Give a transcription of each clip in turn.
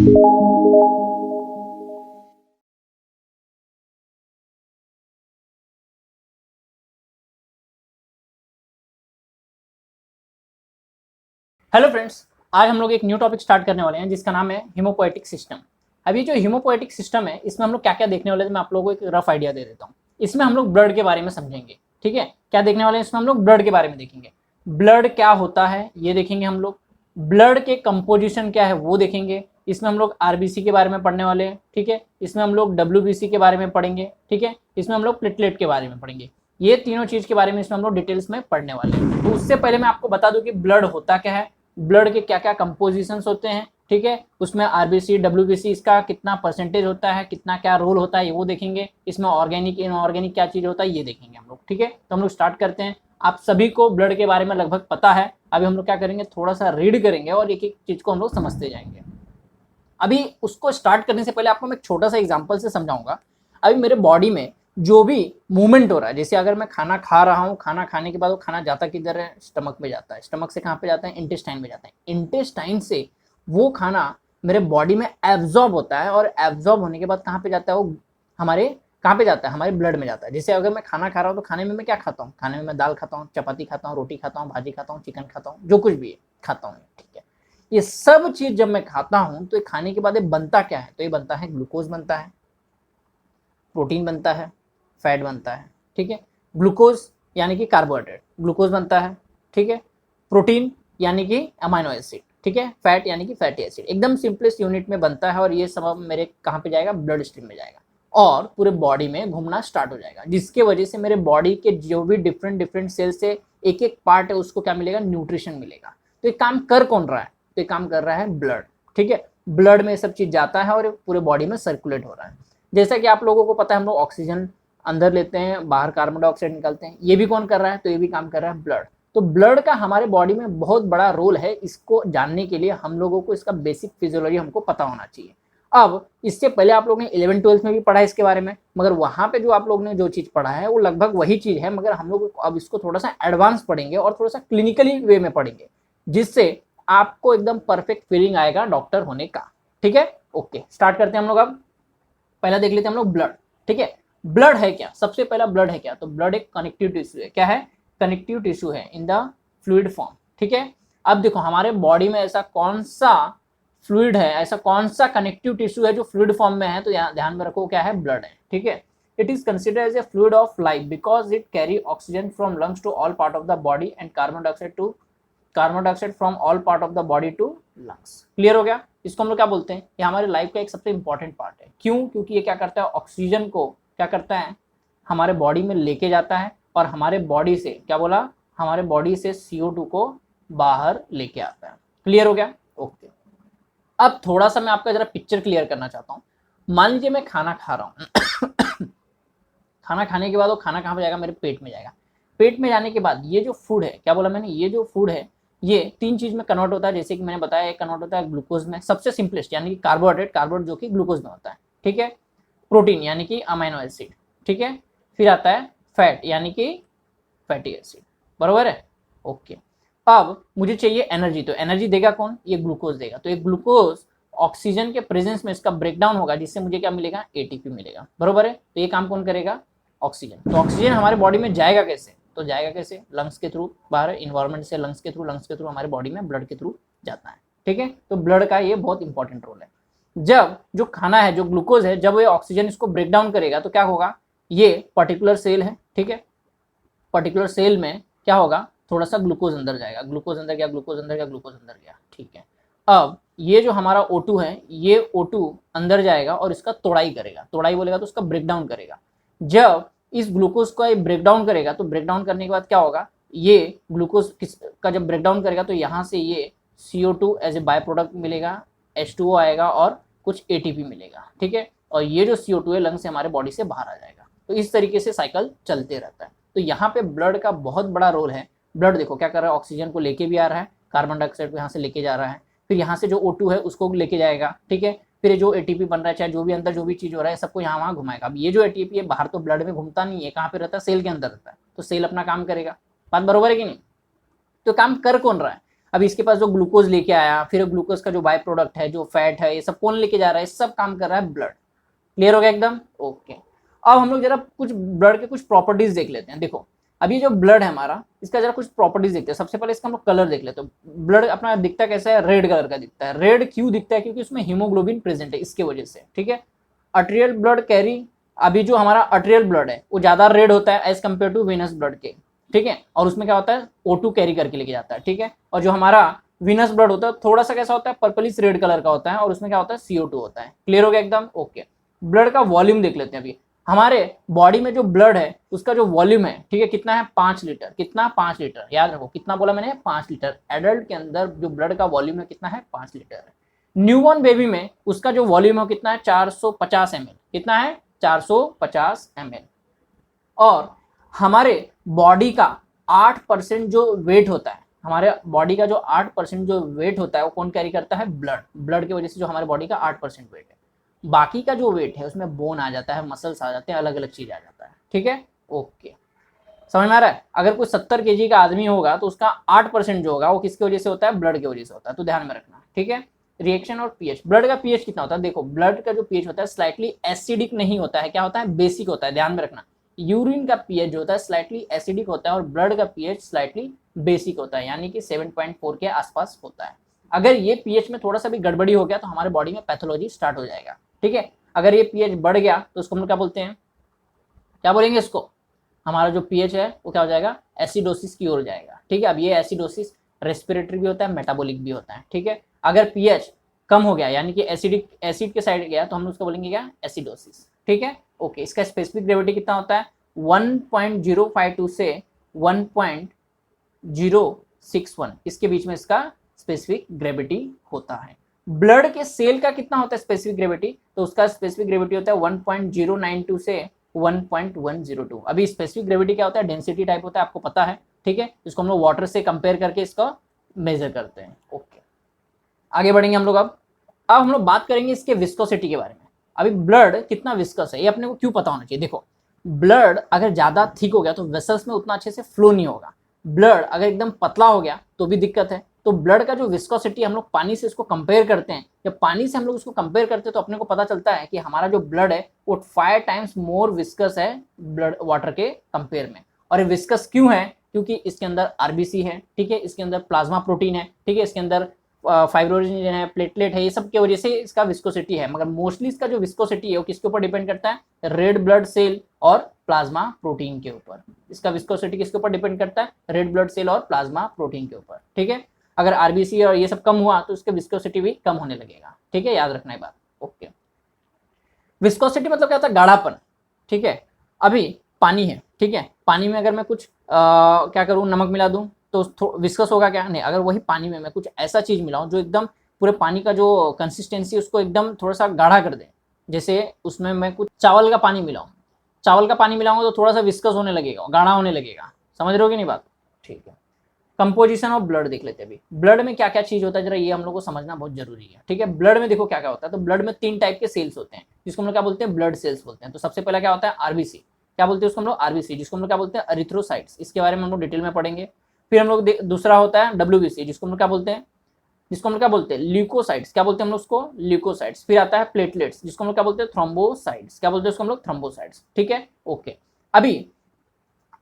Hello friends, आज हम लोग एक न्यू टॉपिक स्टार्ट करने वाले हैं जिसका नाम है हीमोपोएटिक सिस्टम। अभी जो हीमोपोएटिक सिस्टम है इसमें हम लोग क्या क्या देखने वाले हैं, मैं आप लोगों को एक रफ आइडिया दे देता हूँ। इसमें हम लोग ब्लड के बारे में समझेंगे। ठीक है, क्या देखने वाले हैं इसमें हम लोग ब्लड के बारे में देखेंगे। ब्लड क्या होता है ये देखेंगे हम लोग। ब्लड के कंपोजिशन क्या है वो देखेंगे। इसमें हम लोग आरबीसी के बारे में पढ़ने वाले हैं। ठीक है, इसमें हम लोग डब्ल्यूबीसी के बारे में पढ़ेंगे। ठीक है, इसमें हम लोग प्लेटलेट के बारे में पढ़ेंगे। ये तीनों चीज के बारे में इसमें हम लोग डिटेल्स में पढ़ने वाले हैं। तो उससे पहले मैं आपको बता दूं कि ब्लड होता क्या है, ब्लड के क्या क्या कंपोजिशंस होते हैं। ठीक है, उसमें आरबीसी डब्ल्यूबीसी इसका कितना परसेंटेज होता है, कितना क्या रोल होता है ये वो देखेंगे। इसमें ऑर्गेनिक इनऑर्गेनिक क्या चीज होता है ये देखेंगे हम लोग। ठीक है, तो हम लोग स्टार्ट करते हैं। आप सभी को ब्लड के बारे में लगभग पता है। अभी हम लोग क्या करेंगे, थोड़ा सा रीड करेंगे और एक एक चीज को हम लोग समझते जाएंगे। अभी उसको स्टार्ट करने से पहले आपको मैं एक छोटा सा एग्जाम्पल से समझाऊंगा। अभी मेरे बॉडी में जो भी मूवमेंट हो रहा है, जैसे अगर मैं खाना खा रहा हूँ, खाना खाने के बाद वो खाना जाता किधर है, स्टमक में जाता है। स्टमक से कहाँ पे जाता है, इंटेस्टाइन में जाता है। इंटेस्टाइन से वो खाना मेरे बॉडी में एब्जॉर्ब होता है और एब्जॉर्ब होने के बाद कहाँ पे जाता है, वो हमारे कहाँ पे जाता है, हमारे ब्लड में जाता है। जैसे अगर मैं खाना खा रहा हूँ तो खाने में मैं क्या खाता हूँ, खाने में मैं दाल खाता हूँ, चपाती खाता हूँ, रोटी खाता हूँ, भाजी खाता हूँ, चिकन खाता हूँ, जो कुछ भी है खाता हूँ। ठीक है, ये सब चीज जब मैं खाता हूँ तो ये खाने के बाद ये बनता क्या है, तो ये बनता है ग्लूकोज बनता है, प्रोटीन बनता है, फैट बनता है। ठीक है, ग्लूकोज यानी कि कार्बोहाइड्रेट, ग्लूकोज बनता है। ठीक है, प्रोटीन यानी कि अमाइनो एसिड। ठीक है, फैट यानी कि फैटी एसिड। एकदम सिंपलेस्ट यूनिट में बनता है और ये सब मेरे कहाँ पे जाएगा, ब्लड स्ट्रीम में जाएगा और पूरे बॉडी में घूमना स्टार्ट हो जाएगा, जिसके वजह से मेरे बॉडी के जो भी डिफरेंट डिफरेंट सेल से एक एक पार्ट है उसको क्या मिलेगा, न्यूट्रिशन मिलेगा। तो ये काम कर कौन रहा है, तो ये काम कर रहा है ब्लड। ठीक है, ब्लड में सब चीज जाता है और पूरे बॉडी में सर्कुलेट हो रहा है। जैसा कि आप लोगों को पता है, हम लोग ऑक्सीजन अंदर लेते हैं, बाहर कार्बन डाइऑक्साइड निकालते हैं। ये भी कौन कर रहा है, तो ये भी काम कर रहा है ब्लड। तो ब्लड का हमारे बॉडी में बहुत बड़ा रोल है। इसको जानने के लिए हम लोगों को इसका बेसिक फिजियोलॉजी हमको पता होना चाहिए। अब इससे पहले आप लोग ने 11th-12th में भी पढ़ा है इसके बारे में, मगर वहां पे जो आप लोग ने जो चीज पढ़ा है वो लगभग वही चीज है, मगर हम लोग अब इसको थोड़ा सा एडवांस पढ़ेंगे और थोड़ा सा क्लिनिकली वे में पढ़ेंगे, जिससे आपको एकदम परफेक्ट फीलिंग आएगा डॉक्टर होने का। ठीक है, ओके, स्टार्ट करते हैं हम लोग। अब पहला देख लेते हैं हम लोग ब्लड। ठीक है, ब्लड है क्या, सबसे पहला ब्लड है क्या, तो ब्लड एक कनेक्टिव टिश्यू है। क्या है, कनेक्टिव टिश्यू है इन द फ्लूइड फॉर्म। ठीक है, अब देखो हमारे बॉडी में ऐसा कौन सा फ्लूइड है, ऐसा कौन सा कनेक्टिव टिश्यू है जो फ्लूइड फॉर्म में है, तो यहाँ ध्यान में रखो क्या है, ब्लड है। ठीक है, it is considered as a fluid of life because it carry oxygen from lungs to all part of the body and carbon dioxide from all part of the body to lungs. Clear हो गया। इसको हम लोग क्या बोलते हैं, ये हमारे लाइफ का एक सबसे इंपॉर्टेंट पार्ट है। क्यों, क्योंकि ये क्या करता है, ऑक्सीजन को क्या करता है, हमारे बॉडी में लेके जाता है और हमारे बॉडी से क्या बोला, हमारे बॉडी से CO2 को बाहर लेके आता है। क्लियर हो गया, ओके। अब थोड़ा सा मैं आपका जरा पिक्चर क्लियर करना चाहता हूँ। मान लीजिए मैं खाना खा रहा हूँ खाना खाने के बाद वो खाना कहाँ पे जाएगा, मेरे पेट में जाएगा। पेट में जाने के बाद ये जो फूड है, क्या बोला मैंने, ये जो फूड है ये तीन चीज में कन्वर्ट होता है। जैसे कि मैंने बताया, एक कन्वर्ट होता है ग्लूकोज में, सबसे सिंपलेस्ट यानी कि कार्बोहाइड्रेट जो कि ग्लूकोज में होता है। ठीक है, प्रोटीन यानी कि अमाइनो एसिड। ठीक है, फिर आता है फैट यानी कि फैटी एसिड। बरोबर है, ओके। अब मुझे चाहिए एनर्जी, तो एनर्जी देगा कौन, ये ग्लूकोज देगा। तो ये ग्लूकोज ऑक्सीजन के प्रेजेंस में इसका ब्रेकडाउन होगा, जिससे मुझे क्या मिलेगा, ATP मिलेगा। बरोबर है, तो ये काम कौन करेगा, ऑक्सीजन। तो ऑक्सीजन हमारे बॉडी में जाएगा कैसे, तो जाएगा कैसे, लंग्स के थ्रू, बाहर इन्वायरमेंट से लंग्स के थ्रू हमारे बॉडी में ब्लड के थ्रू जाता है। ठीक है, तो ब्लड का ये बहुत इंपॉर्टेंट रोल है। जब जो खाना है, जो ग्लूकोज है, जब ये ऑक्सीजन इसको ब्रेक डाउन करेगा तो क्या होगा, ये पर्टिकुलर सेल है। ठीक है, पर्टिकुलर सेल में क्या होगा, थोड़ा सा ग्लूकोज अंदर जाएगा, ग्लूकोज अंदर गया, ग्लूकोज अंदर गया, ग्लूकोज अंदर गया। ठीक है, अब ये जो हमारा O2 है, ये O2 अंदर जाएगा और इसका तोड़ाई करेगा, तोड़ाई बोलेगा तो उसका ब्रेकडाउन करेगा। जब इस ग्लूकोज का ब्रेकडाउन करेगा तो ब्रेकडाउन करने के बाद क्या होगा, ये ग्लूकोज का जब ब्रेकडाउन करेगा तो यहाँ से ये CO2 as a by product मिलेगा, H2O आएगा और कुछ ATP मिलेगा। ठीक है, और ये जो CO2 है लंग से हमारे बॉडी से बाहर आ जाएगा। तो इस तरीके से साइकिल चलते रहता है। तो यहाँ पे ब्लड का बहुत बड़ा रोल है। ब्लड देखो क्या कर रहा है, ऑक्सीजन को लेके भी आ रहा है, कार्बन डाइऑक्साइड को यहाँ से लेके जा रहा है, फिर यहाँ से जो O2 है उसको लेके जाएगा। ठीक है, फिर जो ATP बन रहा है, चाहे जो भी अंदर जो भी चीज हो रहा है, सबको यहाँ वहाँ घुमाएगा। अब ये जो ATP है बाहर तो ब्लड में घूमता नहीं है, कहाँ पे रहता है, सेल के अंदर रहता है। तो सेल अपना काम करेगा। बात बरोबर है कि नहीं। तो काम कर कौन रहा है, अभी इसके पास जो ग्लूकोज लेके आया, फिर ग्लूकोज का जो बाय प्रोडक्ट है, जो फैट है, ये सब कौन लेके जा रहा है, सब काम कर रहा है ब्लड। क्लियर हो गया एकदम? ओके। अब हम लोग जरा कुछ ब्लड के कुछ प्रॉपर्टीज देख लेते हैं। देखो अभी जो ब्लड है हमारा, इसका जरा कुछ प्रॉपर्टीज देखते हैं। सबसे पहले इसका हम लोग कलर देख लेते हैं। ब्लड अपना दिखता कैसा है, रेड कलर का दिखता है। रेड क्यों दिखता है? क्योंकि उसमें हीमोग्लोबिन प्रेजेंट है, इसके वजह से। ठीक है। अर्टेरियल ब्लड कैरी, अभी जो हमारा अर्टेरियल ब्लड है वो ज्यादा रेड होता है as compare to venous blood के। ठीक है। और उसमें क्या होता है, O2 कैरी करके लेके जाता है। ठीक है। और जो हमारा विनस ब्लड होता है थोड़ा सा कैसा होता है, पर्पलिश रेड कलर का होता है, और उसमें क्या होता है, CO2 होता है। क्लियर हो गया एकदम? ओके। ब्लड का वॉल्यूम देख लेते हैं। अभी हमारे बॉडी में जो ब्लड है उसका जो वॉल्यूम है, ठीक है, कितना है, 5 लीटर। कितना? 5 लीटर। याद रखो कितना बोला मैंने, 5 लीटर। एडल्ट के अंदर जो ब्लड का वॉल्यूम है कितना है, 5 लीटर। न्यूबॉर्न बेबी में उसका जो वॉल्यूम है कितना है, 450 ml। कितना है, 450 ml। और हमारे बॉडी का 8% जो वेट होता है, हमारे बॉडी का जो 8% जो वेट होता है वो कौन कैरी करता है, ब्लड। ब्लड की वजह से जो हमारे बॉडी का 8% वेट है। बाकी का जो वेट है उसमें बोन आ जाता है, मसल्स आ जाते हैं, अलग अलग चीज आ जाता है। ठीक है। ओके, समझ में आ रहा है? अगर कोई 70 kg का आदमी होगा तो उसका 8% जो होगा वो किसकी वजह से होता है, ब्लड की वजह से होता है। तो ध्यान में रखना। ठीक है। रिएक्शन और पीएच, ब्लड का पीएच कितना होता है, देखो ब्लड का जो पीएच होता है स्लाइटली एसिडिक नहीं होता है, क्या होता है, बेसिक होता है। ध्यान में रखना। यूरिन का पीएच जो होता है स्लाइटली एसिडिक होता है और ब्लड का पीएच स्लाइटली बेसिक होता है, यानी कि 7.4 के आसपास होता है। अगर ये पीएच में थोड़ा सा भी गड़बड़ी हो गया तो हमारे बॉडी में पैथोलॉजी स्टार्ट हो जाएगा। ठीक है। अगर ये पीएच बढ़ गया तो उसको हम लोग क्या बोलते हैं, क्या बोलेंगे इसको, हमारा जो पीएच है वो क्या हो जाएगा, एसिडोसिस की ओर जाएगा। ठीक है। अब ये एसिडोसिस रेस्पिरेटरी भी होता है, मेटाबॉलिक भी होता है। ठीक है। अगर पीएच कम हो गया यानी कि एसिड के साइड गया तो हम उसको बोलेंगे क्या, एसिडोसिस। ठीक है। ओके। इसका स्पेसिफिक ग्रेविटी कितना होता है, 1.052 से 1.061, इसके बीच में इसका स्पेसिफिक ग्रेविटी होता है। ब्लड के सेल का कितना होता है स्पेसिफिक ग्रेविटी, तो उसका स्पेसिफिक ग्रेविटी होता है 1.092 से 1.102। अभी स्पेसिफिक ग्रेविटी क्या होता है, डेंसिटी टाइप होता है, आपको पता है। ठीक है। इसको हम लोग वाटर से कंपेयर करके इसका मेजर करते हैं। ओके, आगे बढ़ेंगे हम लोग। अब हम लोग बात करेंगे इसके विस्कोसिटी के बारे में। अभी ब्लड कितना विस्कस है ये अपने को क्यों पता होना चाहिए। देखो ब्लड अगर ज्यादा थिक हो गया तो वेसल्स में उतना अच्छे से फ्लो नहीं होगा। ब्लड अगर एकदम पतला हो गया तो भी दिक्कत है। तो ब्लड का जो विस्कोसिटी हम लोग पानी से इसको कंपेयर करते हैं, जब पानी से हम लोग उसको कंपेयर करते हैं तो अपने को पता चलता है कि हमारा जो ब्लड है वो 5 टाइम्स मोर विस्कस है ब्लड वाटर के कंपेयर में। और ये विस्कस क्यों है, क्योंकि इसके अंदर आरबीसी है। ठीक है। इसके अंदर प्लाज्मा प्रोटीन है। ठीक है। इसके अंदर फाइब्रोजिन है, प्लेटलेट है, ये सब की वजह से इसका विस्कोसिटी है। मगर मोस्टली इसका जो विस्कोसिटी है वो किसके ऊपर डिपेंड करता है, रेड ब्लड सेल और प्लाज्मा प्रोटीन के ऊपर। इसका विस्कोसिटी किसके ऊपर डिपेंड करता है, रेड ब्लड सेल और प्लाज्मा प्रोटीन के ऊपर। ठीक है। अगर आरबीसी और ये सब कम हुआ तो इसका विस्कोसिटी भी कम होने लगेगा। ठीक है, याद रखना ये बात। ओके, विस्कोसिटी मतलब क्या होता है, गाढ़ापन। ठीक है। अभी पानी है, ठीक है, पानी में अगर मैं कुछ क्या करूँ, नमक मिला दूं तो विस्कस होगा क्या, नहीं। अगर वही पानी में मैं कुछ ऐसा चीज मिलाऊं जो एकदम पूरे पानी का जो कंसिस्टेंसी उसको एकदम थोड़ा सा गाढ़ा कर दे, जैसे उसमें मैं कुछ चावल का पानी मिलाऊं, चावल का पानी मिलाऊंगा तो थोड़ा सा विस्कस होने लगेगा, गाढ़ा होने लगेगा। समझ रहे हो कि नहीं बात? ठीक है। कंपोजिशन ऑफ ब्लड देख लेते हैं। अभी ब्लड में क्या क्या चीज होता है जरा ये हम लोग को समझना बहुत जरूरी है। ठीक है। ब्लड में देखो क्या क्या होता है, तो ब्लड में 3 टाइप के सेल्स होते हैं जिसको हम लोग क्या बोलते हैं, ब्लड सेल्स बोलते हैं। तो सबसे पहला क्या होता है, आरबीसी, क्या बोलते हैं उसको हम लोग, आरबीसी, जिसको हम लोग क्या बोलते हैं, एरिथ्रोसाइट्स। इसके बारे में हम लोग डिटेल में पढ़ेंगे। फिर हम लोग दूसरा होता है डब्ल्यूबीसी, जिसको हम लोग क्या बोलते हैं, जिसको हम लोग क्या बोलते हैं, ल्यूकोसाइट्स, क्या बोलते हैं हम लोग उसको, ल्यूकोसाइट्स। फिर आता है प्लेटलेट्स, जिसको हम लोग क्या बोलते हैं, थ्रोम्बोसाइट्स, क्या बोलते हैं उसको हम लोग, थ्रोम्बोसाइट्स। ठीक है। ओके। अभी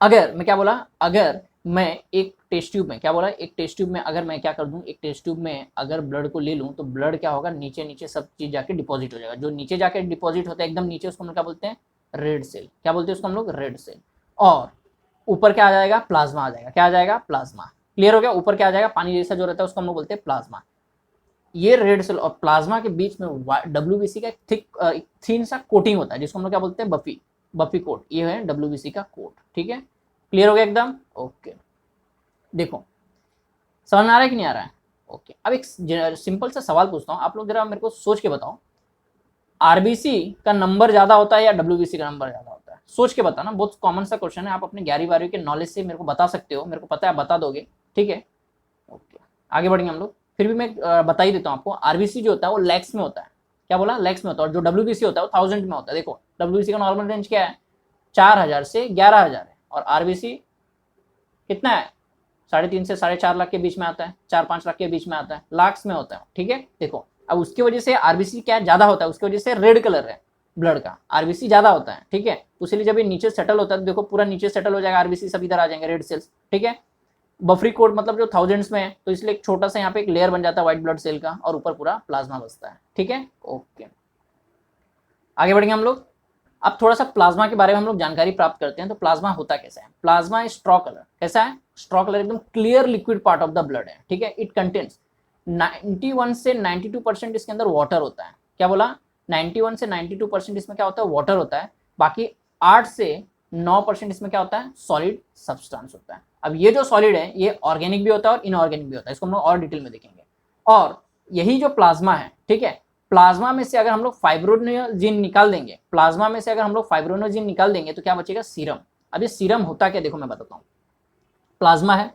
अगर मैं क्या बोला, अगर मैं एक टेस्ट ट्यूब में, क्या बोला, एक टेस्ट ट्यूब में अगर मैं क्या कर दूं, एक टेस्ट ट्यूब में अगर ब्लड को ले लूं तो ब्लड क्या होगा, नीचे नीचे सब चीज जाके डिपॉजिट हो जाएगा। जो नीचे जाके डिपॉजिट होता है एकदम नीचे, उसको हम लोग क्या बोलते हैं, रेड सेल, क्या बोलते हैं उसको हम लोग, रेड सेल। और ऊपर क्या आ जाएगा, प्लाज्मा आ जाएगा। क्या आ जाएगा, प्लाज्मा। क्लियर हो गया? ऊपर क्या आ जाएगा, पानी जैसा जो रहता है उसको हम लोग बोलते हैं प्लाज्मा। ये रेड सेल और प्लाज्मा के बीच में डब्ल्यूबीसी का थिक थीन सा कोटिंग होता है जिसको हम लोग क्या बोलते हैं, बफी कोट। ये है डब्ल्यूबीसी का कोट। ठीक है। क्लियर हो गया एकदम? ओके। देखो समझ में आ रहा है कि नहीं आ रहा है? ओके। अब एक सिंपल सा सवाल पूछता हूँ, आप लोग जरा मेरे को सोच के बताओ, आरबीसी का नंबर ज्यादा होता है या डब्ल्यूबीसी का नंबर ज्यादा होता है? सोच के बताना, बहुत कॉमन सा क्वेश्चन है। आप अपने 11वीं के नॉलेज से मेरे को बता सकते हो, मेरे को पता है, बता दोगे। ठीक है। ओके, आगे बढ़ेंगे हम लोग। फिर भी मैं बता ही देता हूँ आपको, आरबीसी जो होता है वो लैक्स में होता है। क्या बोला, लैक्स में होता है। और जो डब्ल्यूबीसी होता है वो 1000 में होता है। देखो डब्ल्यूबीसी का नॉर्मल रेंज क्या है, 4000 से 11000 है। और आरबीसी कितना है, 3.5 से 4.5 लाख के बीच में आता है, 4-5 लाख के बीच में आता है, लाख्स में होता है, ठीक है। देखो अब उसकी वजह से आरबीसी क्या ज्यादा होता है, उसकी वजह से रेड कलर है ब्लड का, आरबीसी ज्यादा होता है, ठीक है। इसलिए जब ये नीचे सेटल होता है तो देखो पूरा नीचे सेटल हो जाएगा, आरबीसी सब इधर आ जाएंगे, रेड सेल्स, ठीक है। बफरी कोड मतलब जो थाउजेंड्स में है, तो इसलिए एक छोटा सा यहाँ पे एक लेयर बन जाता है व्हाइट ब्लड सेल का, और ऊपर पूरा प्लाज्मा बसता है, ठीक है। ओके, आगे बढ़ेंगे हम लोग। अब थोड़ा सा प्लाज्मा के बारे में हम लोग जानकारी प्राप्त करते हैं। तो प्लाज्मा होता कैसा है? प्लाज्मा स्ट्रॉ कलर, कैसा है? स्ट्रॉ कलर, एकदम clear liquid part of the blood है, ठीक है। इट कंटेन्स 91 से 92% इसके अंदर वाटर होता है। क्या बोला? 91 से 92% इसमें क्या होता है? वाटर होता है। बाकी 8 से 9% इसमें क्या होता है? सॉलिड सब्सटेंस होता है। अब ये जो सॉलिड है ये ऑर्गेनिक भी होता है और इनऑर्गेनिक भी होता है, इसको हम लोग और डिटेल में देखेंगे। और यही जो प्लाज्मा है, ठीक है, प्लाज्मा में से अगर हम लोग फाइब्रोनोजिन निकाल देंगे, प्लाज्मा में से अगर हम लोग फाइब्रोनोजिन निकाल देंगे तो क्या बचेगा? सीरम। अब ये सीरम होता क्या, देखो मैं बताता हूँ। प्लाज्मा है,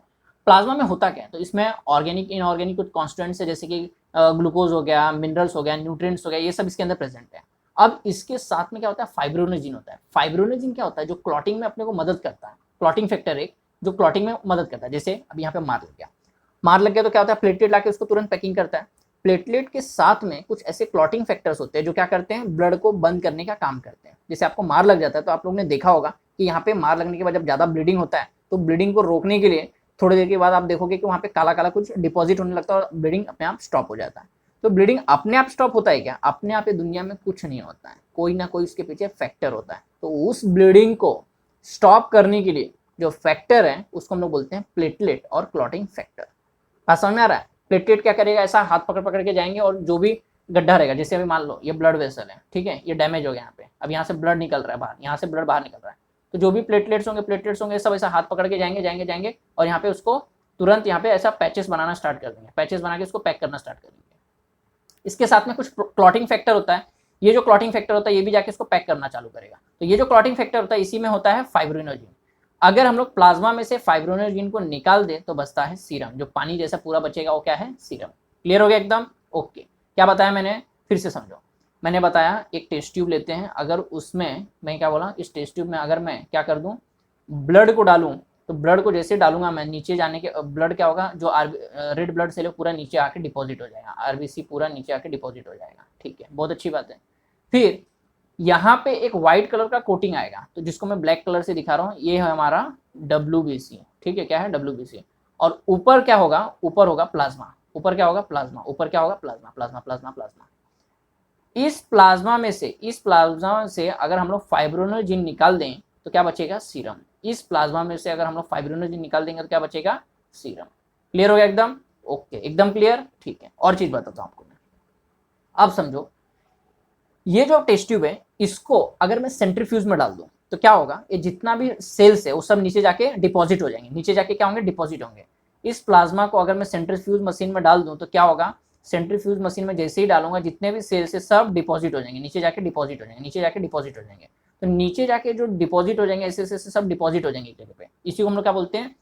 प्लाज्मा में होता क्या है? तो इसमें ऑर्गेनिक इनऑर्गेनिक कुछ कॉन्स्टिट्यूएंट्स है, जैसे कि ग्लूकोज हो गया, मिनरल्स हो गया, न्यूट्रिएंट्स हो गया, ये सब इसके अंदर प्रेजेंट है। अब इसके साथ में क्या होता है? फाइब्रोनोजिन होता है। फाइब्रोनोजिन क्या होता है? जो क्लॉटिंग में अपने को मदद करता है, क्लॉटिंग फैक्टर एक, जो क्लॉटिंग में मदद करता है। जैसे अब यहाँ पे मार लग गया तो क्या होता है? प्लेटलेट लाके उसको तुरंत पैकिंग करता है। प्लेटलेट के साथ में कुछ ऐसे क्लॉटिंग फैक्टर्स होते हैं जो क्या करते हैं? ब्लड को बंद करने का काम करते हैं। जैसे आपको मार लग जाता है तो आप लोगों ने देखा होगा कि यहाँ पे मार लगने के बाद जब ज्यादा ब्लीडिंग होता है तो ब्लीडिंग को रोकने के लिए थोड़ी देर के बाद आप देखोगे कि वहाँ पे काला काला कुछ डिपॉजिट होने लगता है और ब्लीडिंग अपने आप स्टॉप हो जाता है। तो ब्लीडिंग अपने आप स्टॉप होता है क्या? अपने आप ये दुनिया में कुछ नहीं होता है, कोई ना कोई उसके पीछे फैक्टर होता है। तो उस ब्लीडिंग को स्टॉप करने के लिए जो फैक्टर है उसको हम लोग बोलते हैं प्लेटलेट और क्लॉटिंग फैक्टर। बात समझ में आ रहा है? प्लेटलेट क्या करेगा? ऐसा हाथ पकड़ पकड़ के जाएंगे और जो भी गड्ढा रहेगा, जैसे अभी मान लो ये ब्लड वेसल है, ठीक है, ये डैमेज हो गया यहाँ पे, अब यहाँ से ब्लड निकल रहा है बाहर, यहाँ से ब्लड बाहर निकल रहा है, तो जो भी प्लेटलेट्स होंगे सब ऐसा हाथ पकड़ के जाएंगे और यहाँ पे उसको तुरंत यहाँ पे ऐसा पैचेस बनाना स्टार्ट कर देंगे, पैचेस बना के उसको पैक करना स्टार्ट कर देंगे। इसके साथ में कुछ क्लॉटिंग फैक्टर होता है, ये जो क्लॉटिंग फैक्टर होता है ये भी जाके इसको पैक करना चालू करेगा। तो ये जो क्लॉटिंग फैक्टर होता है इसी में होता है फाइब्रिनोजिन। अगर हम लोग प्लाज्मा में से फाइब्रोनोजिन को निकाल दें तो बचता है सीरम, जो पानी जैसा पूरा बचेगा वो क्या है? सीरम। क्लियर हो गया एकदम? ओके। क्या बताया मैंने? फिर से समझो। मैंने बताया एक टेस्ट ट्यूब लेते हैं, अगर उसमें मैं क्या बोला, इस टेस्ट ट्यूब में अगर मैं क्या कर दूं, ब्लड को डालूं, तो ब्लड को जैसे डालूंगा मैं नीचे जाने के ब्लड क्या होगा, जो रेड ब्लड सेल पूरा नीचे आके डिपॉजिट हो जाएगा, आरबीसी पूरा नीचे आके डिपॉजिट हो जाएगा, ठीक है, बहुत अच्छी बात है। फिर यहाँ पे एक व्हाइट कलर का कोटिंग आएगा, तो जिसको मैं ब्लैक कलर से दिखा रहा हूँ, ये है हमारा WBC, ठीक है, क्या है? WBC। और ऊपर क्या होगा? ऊपर होगा प्लाज्मा। ऊपर क्या होगा? प्लाज्मा। ऊपर क्या होगा? Plasma plasma plasma plasma. इस प्लाज्मा से अगर हम लोग फाइब्रोनोजिन निकाल दें तो क्या बचेगा? सीरम। इस प्लाज्मा में से अगर हम लोग फाइब्रोनोजिन निकाल देंगे तो क्या बचेगा? सीरम। क्लियर हो गया एकदम? ओके, एकदम क्लियर, ठीक है। और चीज बताता हूँ आपको मैं, अब समझो, ये जो टेस्ट ट्यूब है इसको अगर मैं सेंट्रीफ्यूज में डाल दूं तो क्या होगा? ये जितना भी सेल्स है वो सब नीचे जाके डिपॉजिट हो जाएंगे, नीचे जाके क्या होंगे? डिपॉजिट होंगे। इस प्लाज्मा को अगर मैं सेंट्रीफ्यूज मशीन में डाल दूं तो क्या होगा? सेंट्रीफ्यूज मशीन में जैसे ही डालूंगा जितने भी सेल्स है सब डिपॉजिट हो जाएंगे, नीचे जाके डिपॉजिट हो जाएंगे, नीचे जाके डिपॉजिट हो जाएंगे। तो नीचे जाके जो डिपॉजिट हो जाएंगे ऐसे ऐसे सब डिपॉजिट हो जाएंगे एक जगह पे, इसी को हम लोग क्या बोलते हैं?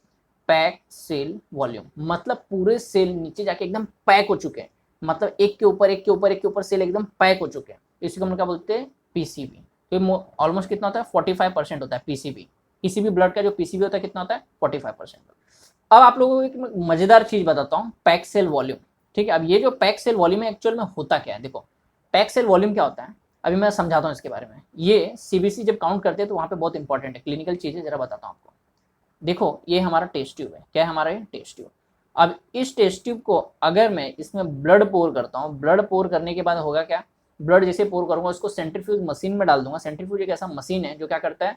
Pack cell volume. मतलब पूरे सेल नीचे जाके एकदम पैक हो चुके हैं, मतलब एक के ऊपर एक के ऊपर एक के ऊपर सेल एकदम पैक हो चुके हैं, इसी को हम लोग क्या बोलते हैं? पीसीबी। तो ऑलमोस्ट कितना होता है? 45% होता है पीसीबी। किसी भी ब्लड का जो पीसीबी होता है कितना होता है? 45%। अब आप लोगों को एक मजेदार चीज बताता हूँ, पैक सेल वॉल्यूम, ठीक है। अब ये जो पैक सेल वॉल्यूम है एक्चुअल में होता क्या है? देखो, पैक सेल वॉल्यूम क्या होता है अभी मैं समझाता हूँ इसके बारे में। ये सीबीसी जब काउंट करते हैं तो वहाँ पे बहुत इंपॉर्टेंट है, क्लिनिकल चीजें जरा बताता हूँ आपको। देखो ये हमारा टेस्ट ट्यूब है, क्या है हमारा? ये टेस्ट ट्यूब। अब इस टेस्ट ट्यूब को अगर मैं इसमें ब्लड पोर करता हूँ, ब्लड पोर करने के बाद होगा क्या? ब्लड जैसे पोर करूंगा उसको सेंट्रीफ्यूज मशीन में डाल दूंगा। सेंट्रीफ्यूज एक ऐसा मशीन है जो क्या करता है,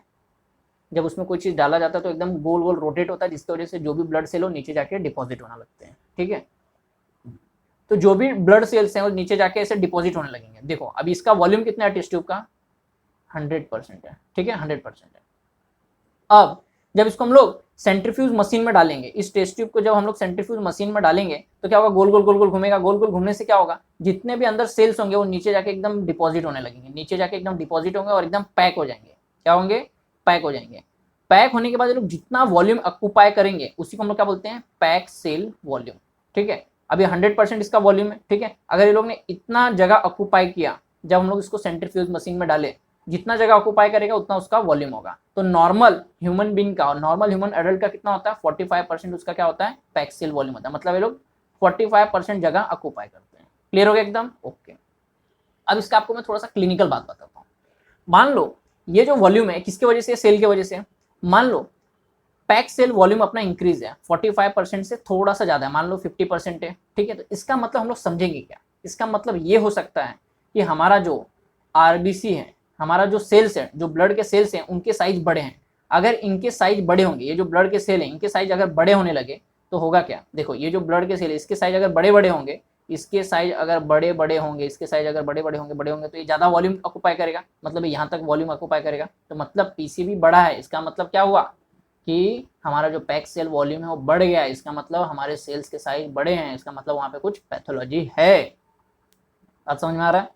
जब उसमें कोई चीज डाला जाता है तो एकदम गोल गोल रोटेट होता है, जिसकी वजह से जो भी ब्लड सेल हो नीचे जाके डिपॉजिट होना लगते हैं, ठीक है। तो जो भी ब्लड सेल्स हैं वो नीचे जाके ऐसे डिपॉजिट होने लगेंगे। देखो अभी इसका वॉल्यूम कितना है टेस्ट ट्यूब का? 100% है, ठीक है, 100% है। अब जब इसको हम लोग सेंट्रीफ्यूज मशीन में डालेंगे, इस टेस्ट ट्यूब को जब हम लोग सेंट्रीफ्यूज मशीन में डालेंगे तो क्या होगा? गोल गोल गोल गोल घूमेगा। गोल गोल घूमने से क्या होगा? जितने भी अंदर सेल्स होंगे वो नीचे जाके एकदम डिपॉजिट होने लगेंगे, नीचे जाके एकदम डिपॉजिट होंगे और एकदम पैक हो जाएंगे। क्या होंगे? पैक हो जाएंगे। पैक होने के बाद ये लोग जितना वॉल्यूम ऑक्यूपाई करेंगे उसी को हम लोग क्या बोलते हैं? पैक सेल वॉल्यूम, ठीक है। अभी 100% इसका वॉल्यूम है, ठीक है। अगर ये लोग ने इतना जगह ऑक्यूपाई किया जब हम लोग इसको सेंट्रीफ्यूज मशीन में डाले जितना जगह ऑक्यूपाई करेगा उतना उसका वॉल्यूम होगा। तो नॉर्मल ह्यूमन बीइंग का और नॉर्मल ह्यूमन एडल्ट का कितना होता है, 45% उसका क्या होता है, पैक्ड सेल वॉल्यूम होता है। मतलब ये लोग 45% जगह ऑक्यूपाई करते हैं। क्लियर हो गया एकदम, ओके। अब इसका आपको मैं थोड़ा सा क्लिनिकल बात बताता हूँ। मान लो ये जो वॉल्यूम है किसकी वजह से, सेल की वजह से। मान लो पैक सेल वॉल्यूम अपना इंक्रीज है 45% से थोड़ा सा ज्यादा है, मान लो 50% है, ठीक है। तो इसका मतलब हम लोग समझेंगे क्या, इसका मतलब ये हो सकता है कि हमारा जो आरबीसी है, हमारा जो सेल्स है, जो ब्लड के सेल्स हैं, उनके साइज बड़े हैं। अगर इनके साइज बड़े होंगे, ये जो ब्लड के सेल हैं इनके साइज अगर बड़े होने लगे तो होगा क्या, देखो ये जो ब्लड के सेल है इसके साइज अगर बड़े बड़े होंगे, इसके साइज अगर बड़े बड़े होंगे, इसके साइज अगर बड़े बड़े होंगे तो ये ज़्यादा वॉल्यूम ऑक्यूपाई करेगा, मतलब यहाँ तक वॉल्यूम ऑक्यूपाई करेगा। तो मतलब पीसीबी बड़ा है, इसका मतलब क्या हुआ कि हमारा जो पैक सेल वॉल्यूम है वो बढ़ गया है। इसका मतलब हमारे सेल्स के साइज बड़े हैं, इसका मतलब वहाँ पे कुछ पैथोलॉजी है। बात समझ में आ रहा है।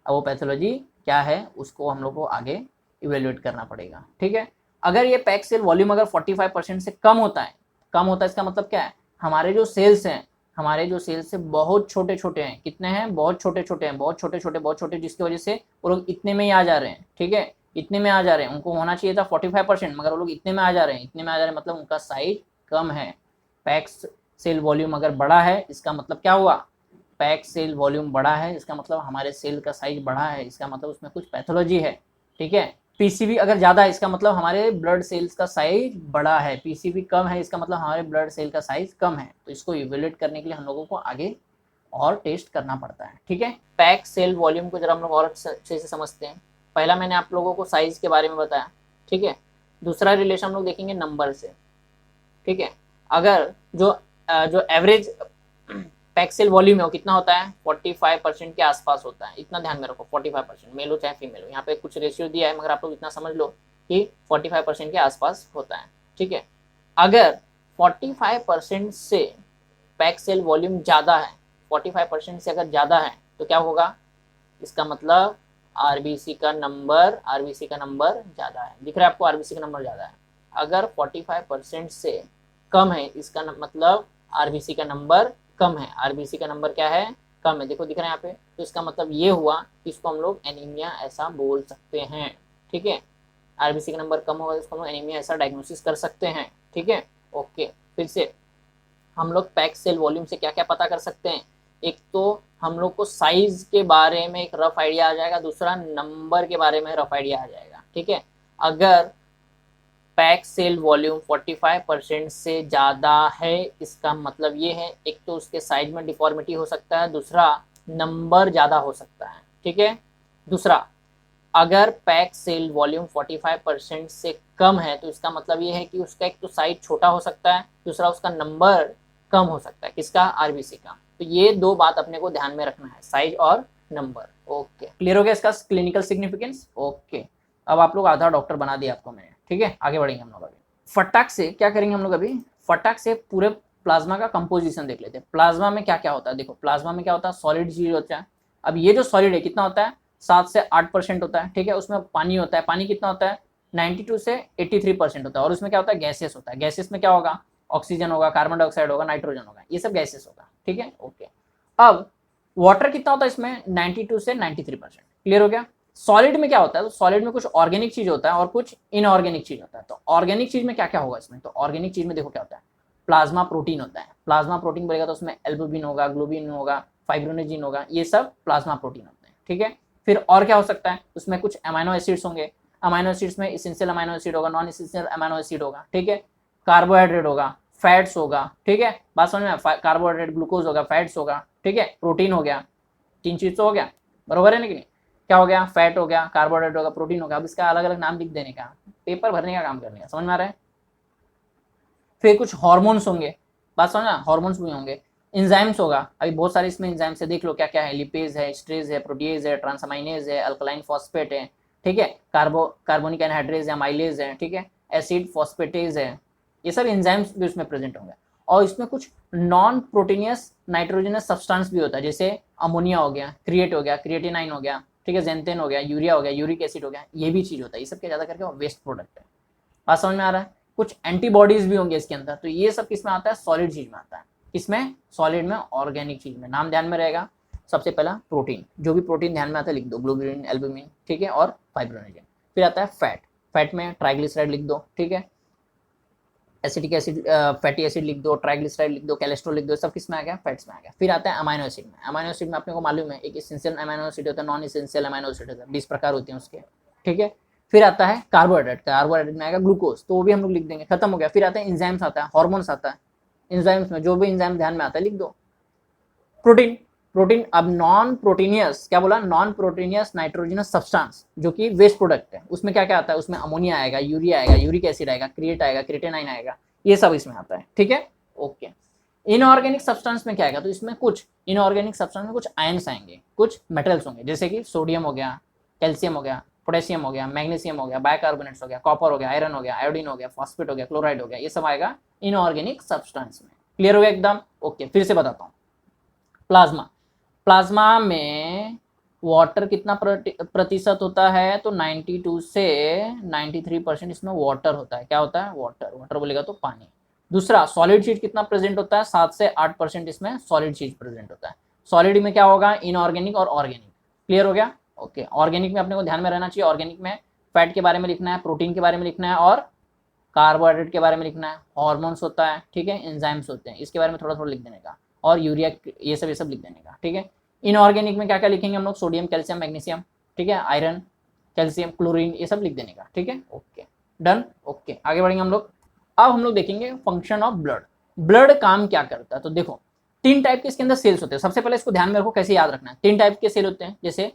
अब वो पैथोलॉजी क्या है उसको हम लोग को आगे इवेल्युएट करना पड़ेगा, ठीक है। अगर ये पैक सेल वॉल्यूम अगर 45% से कम होता है, इसका मतलब क्या है, हमारे जो सेल्स हैं, हमारे जो सेल्स है बहुत छोटे छोटे हैं। कितने हैं, बहुत छोटे छोटे हैं, बहुत छोटे छोटे, बहुत छोटे, जिसकी वजह से वो लोग इतने में ही आ जा रहे हैं, ठीक है, इतने में आ जा रहे हैं। उनको होना चाहिए था 45%, मगर वो लोग इतने में आ जा रहे हैं, इतने में आ जा रहे हैं, मतलब उनका साइज कम है। पैक सेल वॉल्यूम अगर बड़ा है इसका मतलब क्या हुआ, पैक सेल वॉल्यूम बड़ा है, इसका मतलब हमारे सेल का साइज बड़ा है, इसका मतलब उसमें कुछ पैथोलॉजी है, ठीक है। पीसीबी अगर ज़्यादा है इसका मतलब हमारे ब्लड सेल्स का साइज बड़ा है, पीसीबी कम है इसका मतलब हमारे ब्लड सेल का साइज कम है। तो इसको इवेल्युएट करने के लिए हम लोगों को आगे और टेस्ट करना पड़ता है, ठीक है। पैक सेल वॉल्यूम को जरा हम लोग और अच्छे से समझते हैं। पहला मैंने आप लोगों को साइज के बारे में बताया, ठीक है। दूसरा रिलेशन हम लोग देखेंगे नंबर से, ठीक है। अगर जो एवरेज पैक सेल वॉल्यूम है वो कितना होता है, 45% के आसपास होता है। इतना ध्यान में रखो, 45%, मेल हो चाहे फीमेल हो। यहाँ पे कुछ रेशियो दिया है मगर आप लोग इतना समझ लो कि 45% के आसपास होता है, ठीक है। अगर 45% से पैक सेल वॉल्यूम ज़्यादा है, 45% से अगर ज़्यादा है तो क्या होगा, इसका मतलब आरबीसी का नंबर ज़्यादा है। दिख रहा है आपको, आरबीसी का नंबर ज़्यादा है। अगर 45% से कम है इसका मतलब आरबीसी का नंबर कम है। आरबीसी का नंबर क्या है, कम है, देखो दिख रहा है यहाँ पे। तो इसका मतलब ये हुआ कि इसको हम लोग एनीमिया ऐसा बोल सकते हैं, ठीक है। आरबीसी का नंबर कम होगा तो इसको हम लोग एनीमिया ऐसा डायग्नोसिस कर सकते हैं, ठीक है, ओके। फिर से हम लोग पैक सेल वॉल्यूम से क्या क्या पता कर सकते हैं, एक तो हम लोग को साइज के बारे में एक रफ आइडिया आ जाएगा, दूसरा नंबर के बारे में रफ आइडिया आ जाएगा, ठीक है। अगर पैक सेल वॉल्यूम 45% से ज़्यादा है इसका मतलब ये है, एक तो उसके साइज में डिफॉर्मिटी हो सकता है, दूसरा नंबर ज़्यादा हो सकता है, ठीक है। दूसरा, अगर पैक सेल वॉल्यूम 45% से कम है तो इसका मतलब ये है कि उसका एक तो साइज छोटा हो सकता है, दूसरा उसका नंबर कम हो सकता है, किसका, आरबीसी का। तो ये दो बात अपने को ध्यान में रखना है, साइज और नंबर, ओके। क्लियर हो गया इसका क्लिनिकल सिग्निफिकेंस, ओके। अब आप लोग आधा डॉक्टर बना दिया आपको मैंने, ठीक है। आगे बढ़ेंगे हम लोग अभी। फटाक से क्या करेंगे हम लोग अभी, फटाक से पूरे प्लाज्मा का कंपोजिशन देख लेते हैं। प्लाज्मा में क्या क्या होता है, देखो प्लाज्मा में क्या होता है, सॉलिड चीज होता है। अब ये जो सॉलिड है कितना होता है, 7 से 8% होता है, ठीक है। उसमें पानी होता है, पानी कितना होता है, 92 से 83% होता है। और उसमें क्या होता है, गैसेस होता है। गैसेस में क्या होगा, ऑक्सीजन होगा, कार्बन डाइऑक्साइड होगा, नाइट्रोजन होगा, ये सब गैसेस होगा, ठीक है, ओके। अब वाटर कितना होता है इसमें, 92 से 93%। क्लियर हो गया। सॉलिड में क्या होता है, तो सॉलिड में कुछ ऑर्गेनिक चीज होता है और कुछ इनऑर्गेनिक चीज होता है। तो ऑर्गेनिक चीज में क्या क्या होगा इसमें, तो ऑर्गेनिक चीज में देखो क्या होता है, प्लाज्मा प्रोटीन होता है। प्लाज्मा प्रोटीन बोलेगा तो उसमें एल्बुमिन होगा, ग्लोबिन होगा, फाइब्रोनेजिन होगा, ये सब प्लाज्मा प्रोटीन होते हैं, ठीक है। फिर और क्या हो सकता है, उसमें कुछ अमाइनो एसिड्स होंगे। अमाइनो एसिड्स में इसेंशियल अमाइनो एसिड होगा, नॉन इसेंशियल अमाइनो एसिड होगा, ठीक है। कार्बोहाइड्रेट होगा, फैट्स होगा, ठीक है। बात समझ में, कार्बोहाइड्रेट, ग्लूकोज होगा, फैट्स होगा, ठीक है। प्रोटीन हो गया, 3 चीज तो हो गया, बरोबर है ना कि नहीं। क्या हो गया, फैट हो गया, कार्बोहाइड्रेट होगा, प्रोटीन होगा। अब इसका अलग अलग नाम लिख देने का, पेपर भरने का काम करने का, समझ में आ रहा है। फिर कुछ हार्मोन्स होंगे, बात समझना, हार्मोन्स भी होंगे। इंजाइम्स होगा, अभी बहुत सारे इसमें इंजाइम्स है, देख लो क्या क्या है, लिपेज है, स्ट्रेज है, प्रोटीएज है, ट्रांसअमाइनेज है, अल्कलाइन फॉस्फेट है, ठीक है। कार्बोनिक एनहाइड्रेज है, माइलेज है, ठीक है। एसिड फॉस्फेटेज है, ये सब इंजाइम्स भी उसमें प्रेजेंट होंगे। और इसमें कुछ नॉन प्रोटीनियस नाइट्रोजनस सब्सटेंस भी होता है, जैसे अमोनिया हो गया, क्रिएट हो गया, क्रिएटिनाइन हो गया, ठीक है, जेंथेन हो गया, यूरिया हो गया, यूरिक एसिड हो गया, ये भी चीज होता है। ये सब क्या ज्यादा करके वेस्ट प्रोडक्ट है, बात समझ में आ रहा है। कुछ एंटीबॉडीज भी होंगे इसके अंदर। तो ये सब किसमें आता है, सॉलिड चीज में आता है। किसमें, सॉलिड में, ऑर्गेनिक चीज में। नाम ध्यान में रहेगा, सबसे पहला प्रोटीन, जो भी प्रोटीन ध्यान में आता है लिख दो, ग्लोबिन, एल्बुमिन, ठीक है, और फाइब्रोनेजिन। फिर आता है फैट, फैट में ट्राइग्लिसराइड लिख दो, ठीक है, एसिटिक एसिड, फैटी एसिड लिख दो, ट्राइग्लिसराइड लिख दो, कोलेस्ट्रॉल लिख दो, सब किस में आ गया, फैट्स में आ गया। फिर आता है अमाइनो एसिड में, अमाइनो एसिड में अपने को मालूम है एक एसेंशियल अमाइनो एसिड होता है, नॉन एसेंशियल अमाइनो एसिड होता है, 20 प्रकार होते हैं उसके, ठीक है। फिर आता है कार्बोहाइड्रेट, कार्बोहाइड्रेट में आएगा ग्लूकोज, तो वो भी हम लोग लिख देंगे, खत्म हो गया। फिर आता है इंजाइम्स आता है, हार्मोन्स आता है, इंजाइम्स में जो भी इंजाइम ध्यान में आता है लिख दो। प्रोटीन, प्रोटीन अब नॉन प्रोटीनियस, क्या बोला, नॉन प्रोटीनियस नाइट्रोजनस सब्सटेंस जो कि वेस्ट प्रोडक्ट है, उसमें क्या क्या आता है, उसमें अमोनिया आएगा, यूरिया आएगा, यूरिक एसिड आएगा, क्रिएट आएगा, क्रिएटिनाइन आएगा, ये सब इसमें आता है, ठीक है, ओके। इनऑर्गेनिक सब्सटेंस में क्या आएगा, तो इसमें कुछ इनऑर्गेनिक सब्सटेंस में कुछ आयंस आएंगे, कुछ मेटल्स होंगे, जैसे कि सोडियम हो गया, कैल्शियम हो गया, पोटेशियम हो गया, मैग्नीशियम हो गया, बाइकार्बोनेट्स हो गया, कॉपर हो गया, आयरन हो गया, आयोडीन हो गया, फॉस्फेट हो गया, क्लोराइड हो गया, ये सब आएगा इनऑर्गेनिक सब्सटेंस में। क्लियर हो गया एकदम, ओके। फिर से बताता हूँ, प्लाज्मा, प्लाज्मा में वाटर कितना प्रतिशत होता है, तो 92 से 93% इसमें वाटर होता है। क्या होता है, वाटर, वाटर बोलेगा तो पानी। दूसरा, सॉलिड चीज कितना प्रेजेंट होता है, 7 से 8% इसमें सॉलिड चीज प्रेजेंट होता है। सॉलिड में क्या होगा, इनऑर्गेनिक और ऑर्गेनिक। क्लियर हो गया, ओके। ऑर्गेनिक में अपने को ध्यान में रहना चाहिए, ऑर्गेनिक में फैट के बारे में लिखना है, प्रोटीन के बारे में लिखना है, और कार्बोहाइड्रेट के बारे में लिखना है, हार्मोन्स होता है, ठीक है, एंजाइम्स होते हैं, इसके बारे में थोड़ा थोड़ा लिख देने का, और यूरिया, ये सब लिख देने का, ठीक है। इनऑर्गेनिक में क्या क्या लिखेंगे हम लोग, सोडियम, कैल्शियम, मैग्नीशियम, ठीक है, आयरन, कैल्शियम, क्लोरीन, ये सब लिख देने का, ठीक है, ओके, डन, ओके। आगे बढ़ेंगे हम लोग। अब हम लोग देखेंगे फंक्शन ऑफ ब्लड, ब्लड काम क्या करता है। तो देखो 3 टाइप के इसके अंदर सेल्स होते हैं, सबसे पहले इसको ध्यान में रखो, कैसे याद रखना है। 3 टाइप के सेल होते हैं, जैसे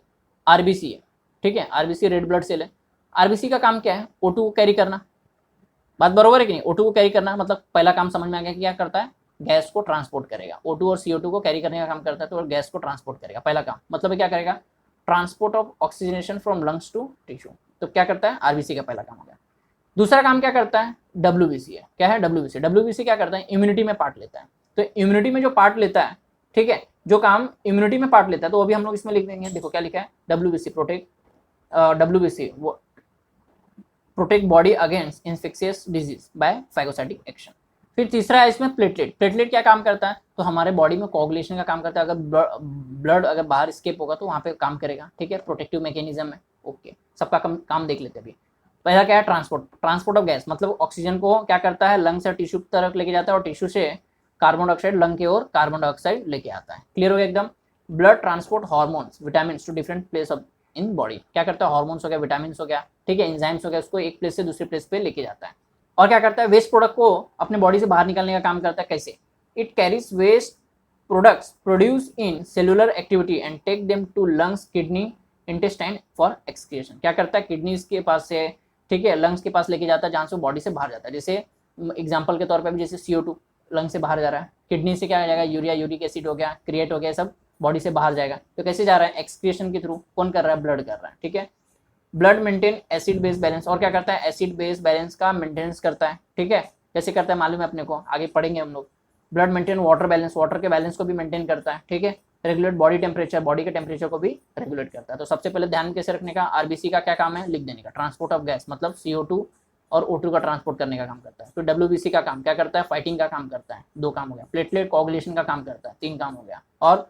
आरबीसी है, ठीक है, आरबीसी रेड ब्लड सेल है। आरबीसी का काम क्या है, O2 को कैरी करना, बात बरोबर है कि नहीं, O2 को कैरी करना, मतलब पहला काम समझ में आ गया कि क्या करता है, गैस को ट्रांसपोर्ट करेगा। O2 और CO2 को कैरी करने का काम करता है, तो गैस को ट्रांसपोर्ट करेगा, पहला काम, मतलब क्या करेगा, transport of oxygenation from lungs to tissue, तो क्या करता है, आरबीसी का पहला काम हो गया। दूसरा काम क्या करता है, डब्ल्यूबीसी है, क्या है, डब्ल्यूबीसी, डब्ल्यूबीसी क्या करता है, इम्यूनिटी में पार्ट लेता है। तो इम्यूनिटी में जो पार्ट लेता है, ठीक है, जो काम इम्यूनिटी में पार्ट लेता है, तो वो भी हम लोग इसमें लिख देंगे। देखो क्या लिखा है, डब्ल्यूबीसी प्रोटेक्ट, डब्ल्यूबीसी वो protect body against infectious disease bye phagocytic action. फिर तीसरा है इसमें प्लेटलेट, प्लेटलेट क्या काम करता है, तो हमारे बॉडी में कोगुलेशन का काम करता है, अगर ब्लड अगर बाहर स्केप होगा तो वहाँ पे काम करेगा, ठीक है, प्रोटेक्टिव मैकेनिज्म है, ओके। सबका काम देख लेते हैं अभी। पहला क्या है, ट्रांसपोर्ट, ट्रांसपोर्ट ऑफ गैस, मतलब ऑक्सीजन को क्या करता है, लंग से टिश्यू की तरफ लेके जाता है, और टिश्यू से कार्बन डाइऑक्साइड लंग की ओर कार्बन डाइऑक्साइड लेके आता है। क्लियर हो गया एकदम। Blood transport hormones, vitamin to different place of in body, क्या करता है, हार्मोन्स हो गया, विटामिन हो गया, ठीक है, एंजाइम्स हो गया, उसको एक प्लेस से दूसरे प्लेस पे लेके जाता है। और क्या करता है, वेस्ट प्रोडक्ट को अपने बॉडी से बाहर निकालने का काम करता है। कैसे, it carries waste products produce in cellular activity and take them to lungs, kidney, intestine for excretion. क्या करता है, किडनीज के पास से, ठीक है, लंग्स के पास लेके जाता है, जहाँ से बॉडी से बाहर जाता है। जैसे एग्जाम्पल के तौर पर भी, जैसे CO2 लंग से बाहर जा रहा है, किडनी से क्या आ जाएगा, यूरिया, यूरिक एसिड हो गया, क्रिएट हो गया, सब बॉडी से बाहर जाएगा। तो कैसे जा रहा है, एक्सक्रीशन के थ्रू। कौन कर रहा है, ब्लड कर रहा है, ठीक है। Blood maintain acid base balance, और क्या करता है, एसिड बेस बैलेंस का मेंटेनेंस करता है, ठीक है। कैसे करता है मालूम है अपने को, आगे पढ़ेंगे हम लोग। Blood maintain water balance, water के बैलेंस को भी मेंटेन करता है, ठीक है। रेगुलेट बॉडी टेम्परेचर, बॉडी के टेम्परेचर को भी रेगुलेट करता है। तो सबसे पहले ध्यान कैसे रखने का, आरबीसी का क्या काम है, लिख देने का। ट्रांसपोर्ट ऑफ गैस, मतलब CO2 और O2 का ट्रांसपोर्ट करने का काम करता है। तो डब्ल्यूबीसी का काम क्या करता है, फाइटिंग का काम करता है, 2 काम हो गया। प्लेटलेट कोगुलेशन का काम करता है, 3 काम हो गया। और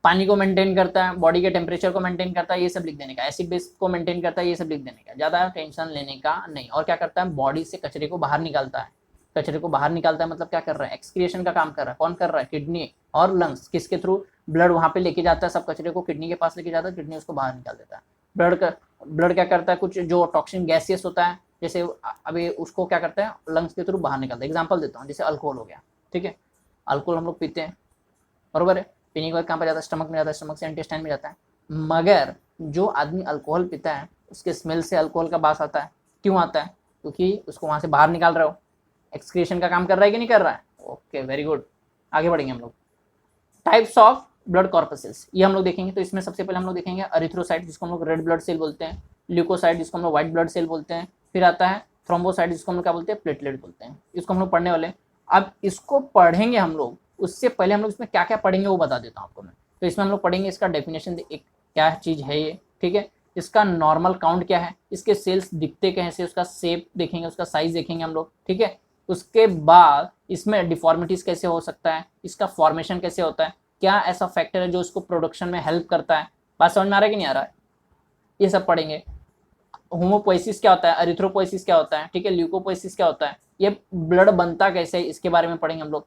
पानी को मेंटेन करता है, बॉडी के टेम्परेचर को मेंटेन करता है, ये सब लिख देने का। एसिड बेस को मेंटेन करता है, ये सब लिख देने का, ज़्यादा टेंशन लेने का नहीं। और क्या करता है, बॉडी से कचरे को बाहर निकालता है। कचरे को बाहर निकालता है मतलब क्या कर रहा है, एक्सक्रिएशन का काम कर रहा है। कौन कर रहा है, किडनी और लंग्स, किसके थ्रू, ब्लड वहाँ पे लेके जाता है, सब कचरे को किडनी के पास लेके जाता है, किडनी उसको बाहर निकाल देता है। ब्लड क्या करता है, कुछ जो टॉक्सिन गैसियस होता है, जैसे अभी उसको क्या करता है, लंग्स के थ्रू बाहर निकालता है। एग्जाम्पल देता हूँ, जैसे अल्कोहल हो गया, ठीक है, अल्कोहल हम लोग पीते हैं, बरोबर है, पीने के बाद कहाँ पर जाता है, स्टमक में जाता है, स्टमक से इंटेस्टाइन में जाता है। मगर जो आदमी अल्कोहल पीता है, उसके स्मेल से अल्कोहल का बास आता है। क्यों आता है, क्योंकि उसको वहाँ से बाहर निकाल रहे हो। एक्सक्रीशन का काम कर रहा है कि नहीं कर रहा है, ओके, वेरी गुड। आगे बढ़ेंगे हम लोग। टाइप्स ऑफ ब्लड कॉर्पसेल्स, ये हम लोग देखेंगे। तो इसमें सबसे पहले हम लोग देखेंगे एरिथ्रोसाइट, जिसको हम लोग रेड ब्लड सेल बोलते हैं, ल्यूकोसाइट, जिसको हम लोग व्हाइट ब्लड सेल बोलते हैं। फिर आता है थ्रोम्बोसाइट, जिसको हम लोग क्या बोलते हैं, प्लेटलेट बोलते हैं। इसको हम लोग पढ़ने वाले। अब इसको पढ़ेंगे हम लोग, उससे पहले हम लोग इसमें क्या क्या पढ़ेंगे वो बता देता हूँ आपको मैं। तो इसमें हम लोग पढ़ेंगे इसका डेफिनेशन, एक क्या चीज़ है ये, ठीक है, इसका नॉर्मल काउंट क्या है, इसके सेल्स दिखते कैसे, उसका शेप देखेंगे, उसका साइज देखेंगे हम लोग, ठीक है। उसके बाद इसमें डिफॉर्मिटीज कैसे हो सकता है, इसका फॉर्मेशन कैसे होता है, क्या ऐसा फैक्टर है जो इसको प्रोडक्शन में हेल्प करता है। बात समझ में आ रहा है कि नहीं आ रहा है, ये सब पढ़ेंगे। होमोपोइसिस क्या होता है, एरिथ्रोपोइसिस क्या होता है, ठीक है, ल्यूकोपोइसिस क्या होता है, ये ब्लड बनता कैसे है इसके बारे में पढ़ेंगे हम लोग।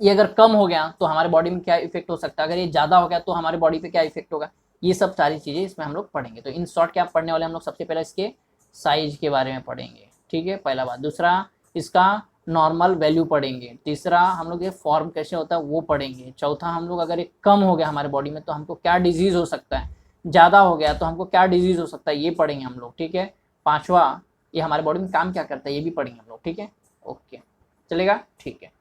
ये अगर कम हो गया तो हमारे बॉडी में क्या इफेक्ट हो सकता है, अगर ये ज़्यादा हो गया तो हमारे बॉडी पे क्या इफेक्ट होगा, ये सब सारी चीज़ें इसमें हम लोग पढ़ेंगे। तो इन शॉर्ट क्या पढ़ने वाले हम लोग, सबसे पहले इसके साइज के बारे में पढ़ेंगे, ठीक है, पहला बात। दूसरा इसका नॉर्मल वैल्यू पढ़ेंगे। तीसरा हम लोग ये फॉर्म कैसे होता है वो पढ़ेंगे। चौथा हम लोग अगर ये कम हो गया हमारे बॉडी में तो हमको क्या डिजीज़ हो सकता है, ज़्यादा हो गया तो हमको क्या डिजीज़ हो सकता है, ये पढ़ेंगे हम लोग, ठीक है। पाँचवा ये हमारे बॉडी में काम क्या करता है ये भी पढ़ेंगे हम लोग, ठीक है। ओके, चलेगा, ठीक है।